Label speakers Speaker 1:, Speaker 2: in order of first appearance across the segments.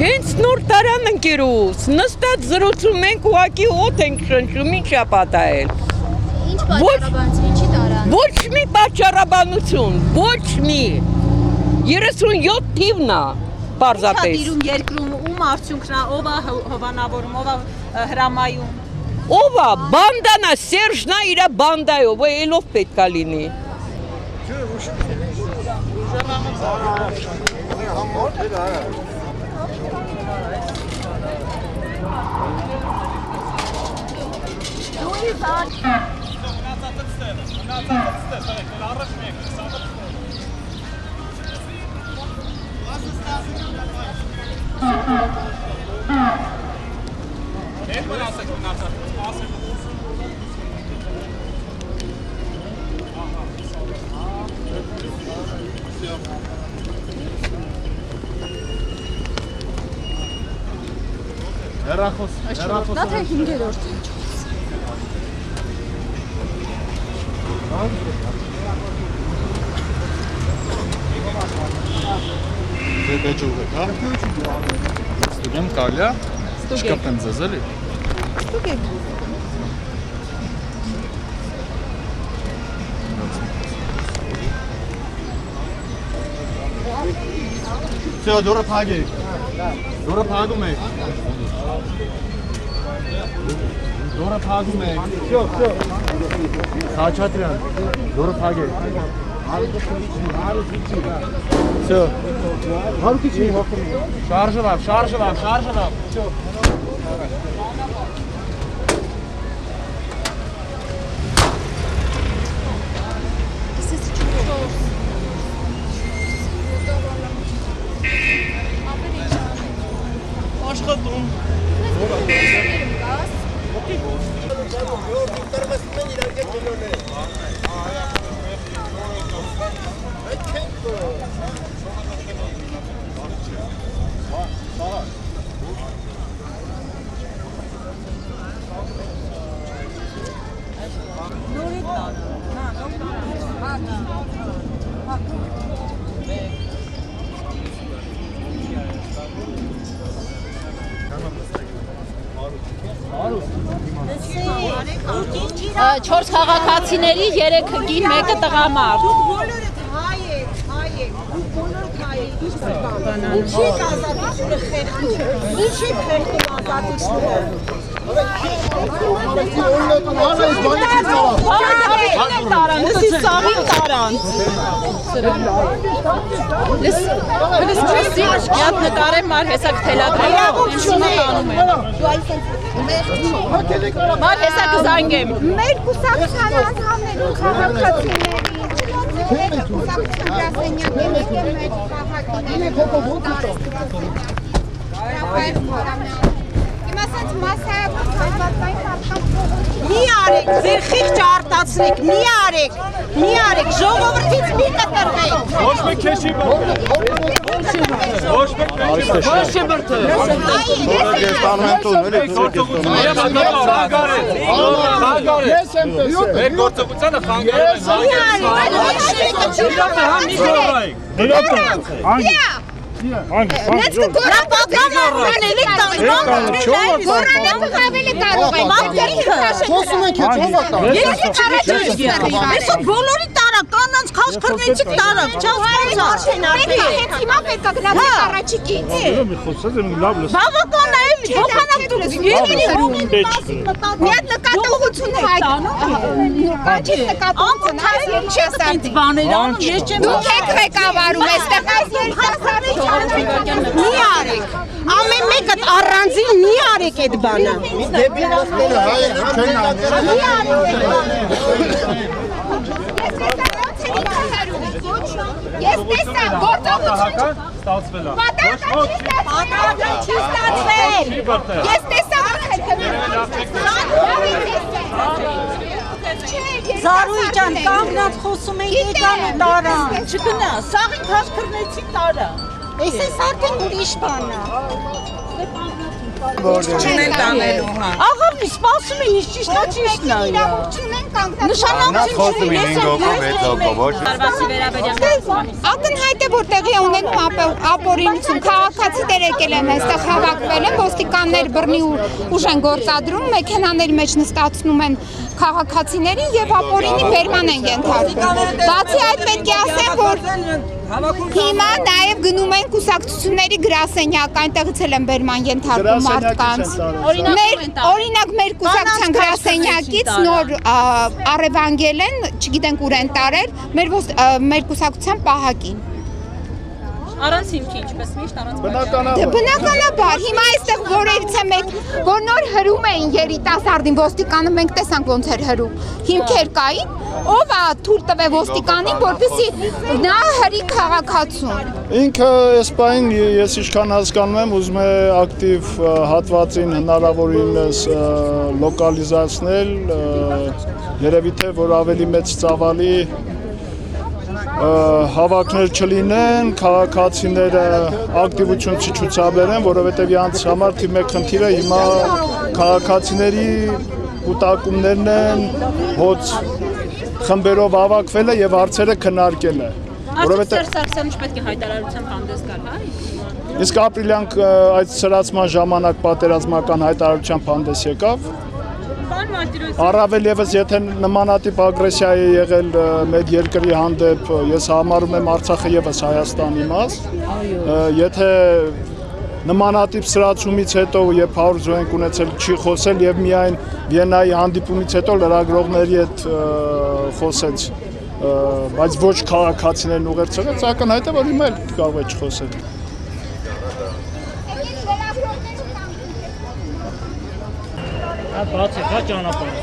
Speaker 1: Հենց նոր տարան ընկերուս, նստած զրուցում ենք ուղակի օդ ենք շնչում, ինչ է պատահել։
Speaker 2: Ինչ պատճառաբանություն, ինչի տարան։
Speaker 1: Ոչ մի պատճառաբանություն, ոչ մի 37 թիվն է, պարզապես։
Speaker 3: Ինչ է դիրում երկրում, ում արդյունքն է, ով է հովանավորում, ով է հրամայում։
Speaker 1: Ով է, բանդան է, Սերժն է իր բանդայով, ելով պետք է լինի։
Speaker 4: Հեռախոս։
Speaker 3: Դա թե 5-րդ ինչ։
Speaker 4: Դե ջուղեք, հա։ Ստուգեմ կարելի է։ Չկապեմ ձեզ էլի։
Speaker 3: Ստուգեք։
Speaker 4: Всё, դուրը փագեք։ Դուրը փագում եք։ Դուրը փագում եք։ Всё, всё։ Խաչատրյան, դուրը փագեք։ Всё։ Հարուկիչի հոգում։ Շարժվավ, շարժվավ, շարժվավ։ Всё։ Աշխատում։
Speaker 3: Չորս քաղաքացիների 3 կին, 1 տղամարդ։
Speaker 5: Դուք բոլորդ հայ եք, դուք բոլորդ հայ եք, ինչի ազատությունը խեղդում, ինչի խեղդում ազատությունը։
Speaker 3: Լսի սաղին տարան։ Լսի աշկյատ նկարեմ մար հեսակ թելադրելով, ինչում անում են։ Մար հեսակ զանգեմ։
Speaker 6: Մեր կուսակցության անդամներուն քաղաքացիների կուսակցության գրասենյակի մեկ է մեր քաղաքացիների Իմ ասած մասսայական հայվածային մարդկանց
Speaker 5: Մի արեք, ձեր խիղճ արտացնեք, մի արեք, ժողովրդից մի կտրվեք։
Speaker 4: Ոչ մեկ քեշի բրտը։ Ոչ մեկ քեշի բրտը։ Ես տանում եմ տուն, էլի ես եմ տեսել։ Մեր գործողությանը խանգարում են։
Speaker 5: Մի արեք, Նեցքը գորապատանելի գորանե պղավելի կարող է
Speaker 4: Խոսում ենք հետ հովատա
Speaker 5: Այսո բոլորի տարավ, կանանց քաշ քրնեցիք տարավ, չաս հենց հիմա պետք է գնացեք առաջիկից Բավական է, փոխանակ դուք մի հատ նկատողություն հայտ Կանչի նկատողություն, այս երիքասարդի Դուք եք ղեկավարում այստեղ այս երիքասարդի Մի արեք, ամեն մեկը առանձին մի արեք այդ բանը
Speaker 4: Դեպի նստել հայեր չեն անել
Speaker 6: Ես տեսա, գործողություն
Speaker 4: Ստացվել է
Speaker 6: Պատահական չի ստացվել Ես տեսա, որ
Speaker 3: Զարուհի ջան, կանգնած խոսում ենք եկան ու տարա Չգնա, սաղին քաշ քրնեցիք տարա
Speaker 5: Այս է արդեն ուրիշ բան է
Speaker 1: Չունեն տանելու, հա
Speaker 3: Աղավի, սպասում է ինչ ճիշտ է ճիշտ նա
Speaker 6: չունեն կանգնած
Speaker 3: Նշանակություն
Speaker 6: Ակնհայտ է, որ տեղի ունենում ապօրինություն, քաղաքացիներ եկել են այստեղ հավաքվել են, ոստիկաններ բռնի ուժ են գործադրում, մեքենաների մեջ նստացնում են քաղաքացիներին եւ ապօրինի բերման են ենթարկում։ Բացի այդ պետք է ասեմ, որ հիմա նաեւ գնում են կուսակցությունների գրասենյակ, այնտեղից էլ են բերման ենթարկում մարդկանց։ Օրինակ մեր կուսակցության գրասենյակից նոր առևանգել են, չգիտենք ուր են տարել, մեր կուսակցության պահակին։
Speaker 3: Առանց հիմքի, ինչպես միշտ առանց
Speaker 6: Բնականաբար, հիմա այստեղ որևիցե մեկ, որ նոր հրում էին երիտասարդին ոստիկանը, մենք տեսանք ոնց էր հրում, հիմքեր կային, ով է թույլ տվել ոստիկանին, որպեսզի նա հրի քաղաքացուն։
Speaker 7: Ինքը այս պահին ես ինչքան հասկանում եմ, ուզում է ակտիվ հատվածին հնարավորինս լոկալիզացնել, երևի թե որ ավելի մեծ ծավալի հավաքներ չլինեն, քաղաքացիները ակտիվություն չցուցաբերեն, որովհետև իրանց համար թիվ մեկ խնդիրը հիմա քաղաքացիների կուտակումներն են, հոց խմբերով հավաքվելը եւ հարցերը քննարկելը։
Speaker 3: Որովհետև Սարգսյանը չպետք է հայտարարությամբ հանդես գալ, հա։
Speaker 7: Իսկ ապրիլյան այդ սրացման ժամանակ պատերազմական հայտարարությամբ հանդես եկավ։ Առավել եւս եթե նմանատիպ ագրեսիա է եղել մեր երկրի հանդեպ, ես համարում եմ Արցախը եւս Հայաստանի մաս։ Եթե նմանատիպ սրացումից հետո երբ 100 զոհենք ունեցել չի խոսել եւ միայն Վիեննայի հանդիպումից հետո լրագրողների հետ խոսեց, բայց ոչ քաղաքացիներն ուղերձեց, ակնհայտ է որ հիմա էլ կարող է չխոսել։
Speaker 8: Բացի քա ճանապարհ։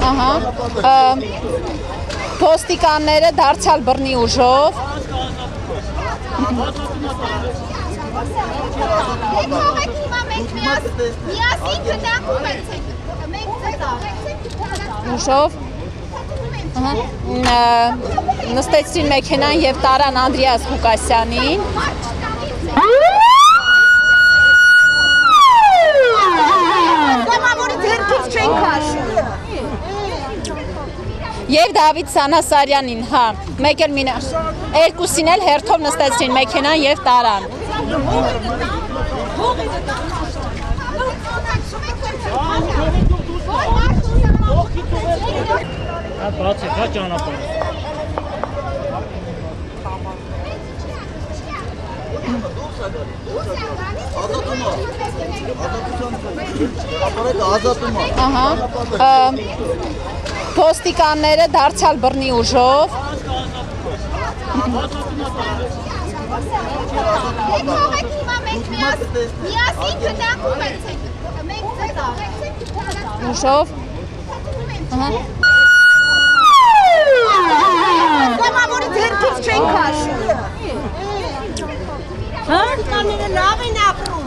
Speaker 9: Ահա։ Ոստիկանները դարձյալ բռնի ուժով նստեցրին մեքենան եւ տարան Անդրեաս Ղուկասյանին։ Եվ Դավիթ Սանասարյանին, հա, մեկ էլ մինը, երկուսին էլ հերթով նստեցրին մեքենան եւ տարան։
Speaker 8: Բացի քա ճանապարհ։
Speaker 9: Ահա։ Ոստիկանները դարձյալ բռնի ուժով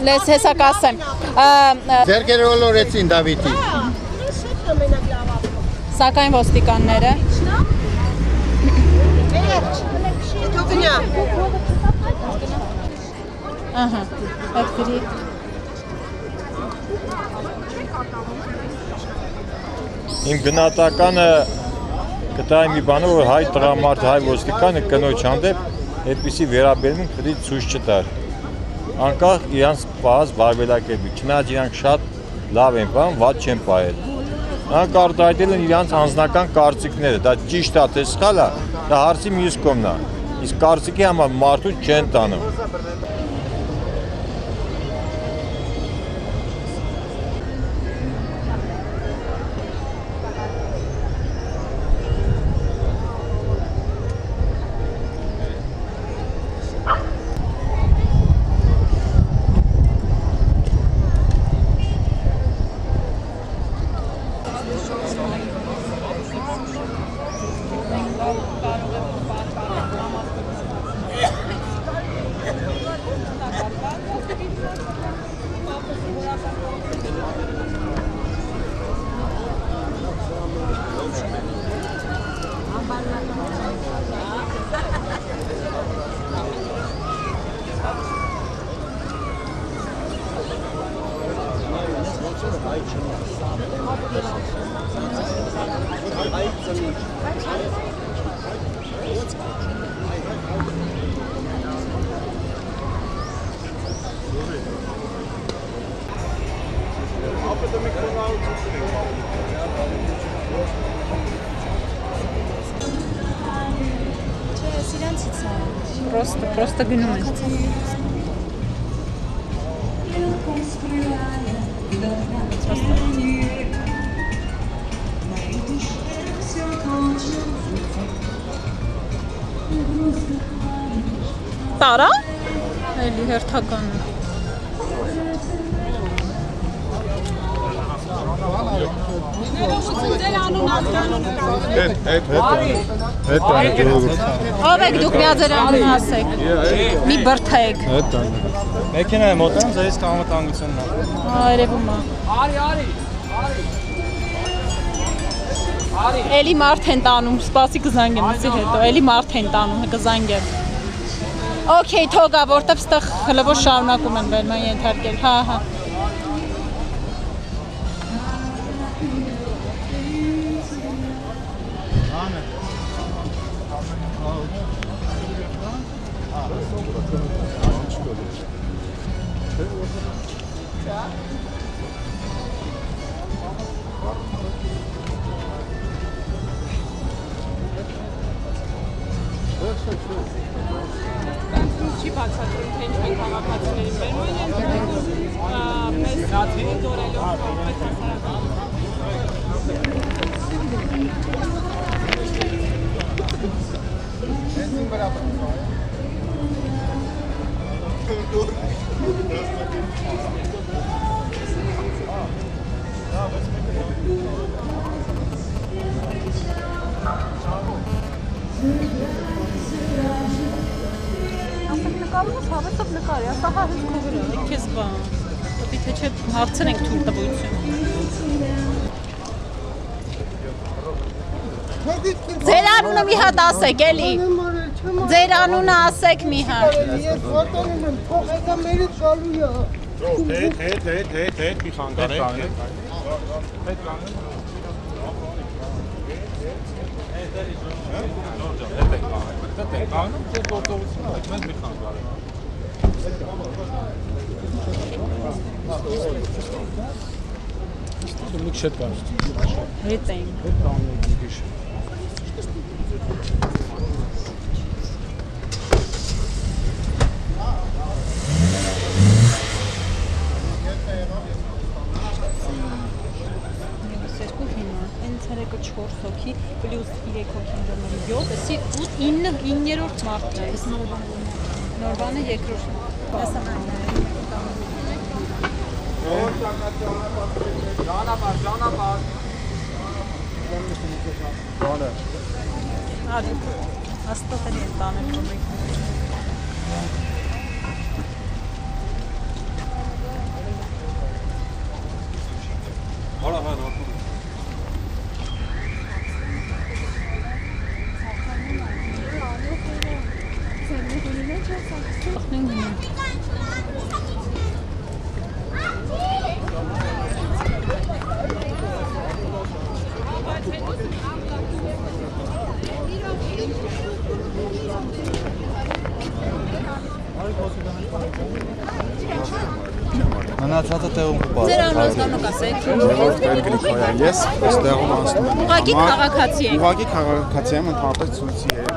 Speaker 9: Լես հեսա կասեմ
Speaker 4: Ձերքերը ոլորեցին Դավիթի
Speaker 9: Սակայն ոստիկանները Ահա, այդ գրի
Speaker 4: Իմ գնահատականը կտայի մի բանը, որ հայ տղամարդ, հայ ոստիկանը կնոջ հանդեպ այդպիսի վերաբերմունք պետք է ցույց չտար։ Անկախ իրանց պահած վարվելակերպի, չնայած իրանք շատ լավ են պահում, վատ չեն պահել։ Նրանք արտահայտել են իրանց անձնական կարծիքները, դա ճիշտ է, թե սխալ է, դա հարցի մյուս կողմն է։ Իսկ կարծիքի համար մարդու չեն տանում։
Speaker 9: Просто գնում են։ Տարա։ Էլի հերթականը։ Ով եք դուք մի ձեր անունը ասեք։ Մի բրթեք։
Speaker 8: Մեքենա է մոտեն, ձեզ կամտանգությունն է։
Speaker 9: Երևում է։ Էլի մարդ են տանում, սպասի կզանգեմ ուզի հետո, էլի մարդ են տանում, կզանգեմ։ Okay, թողա, որտեվ ստեղ հլվոր շարունակում են բերման ենթարկել, հա։
Speaker 1: Չի բացատրում, թե ինչ են քաղաքացիներին բերման մեզ դորելով կողմեց հասարակական։
Speaker 9: Նկարումս հավեսով նկարի, ասա հա հենց քովերը, քեզ բան, պետք թե չէ հարցնենք թույլ տվություն։ Ձեր անունը մի հատ ասեք, էլի։ Ձեր անունը ասեք մի հատ։
Speaker 10: Ես ոտանում եմ, փող եկա մերից գալու է։
Speaker 4: Հետ, մի խանգարեք։
Speaker 9: Հետ էին։ Ցերեկը 4 հոգի պլյուս 3 հոգի ընդամենը 7, էսի 9-րդ մարդն է։ Նորբանը երկրորդ։
Speaker 4: Ճանապարհ։
Speaker 9: Արի, հաստատ են տանել կոմիկ։
Speaker 8: Մնացածը տեղում կպարզ։
Speaker 9: Ձեր անհասկանոք ասեք։
Speaker 11: Երրորդ Գրիգորյան, ես այստեղում անցնում եմ։
Speaker 9: Ուղղակի քաղաքացի եք։
Speaker 11: Ուղղակի քաղաքացի եմ, ընդհանրապես ցույցի եմ։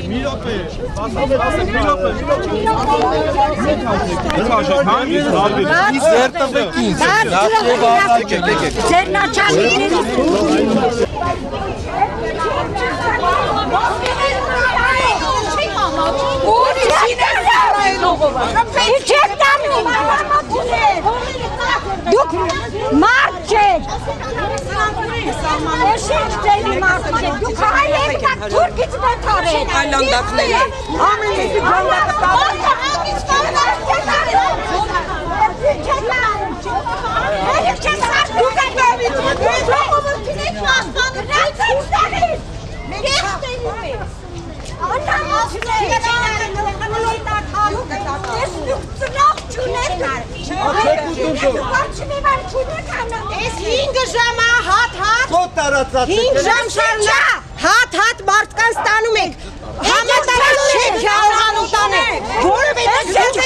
Speaker 8: Մի րոպե։
Speaker 5: Դուք մարդ չեք։ Էշիչ ձերի մարդ չեք։ Դուք հայ եք, թուրքից մոթարեք։ Այլանդակներ։ Ամենից հատ մարդկանց տանում եք, համատարած չեք կարողանում տանել, որովհետև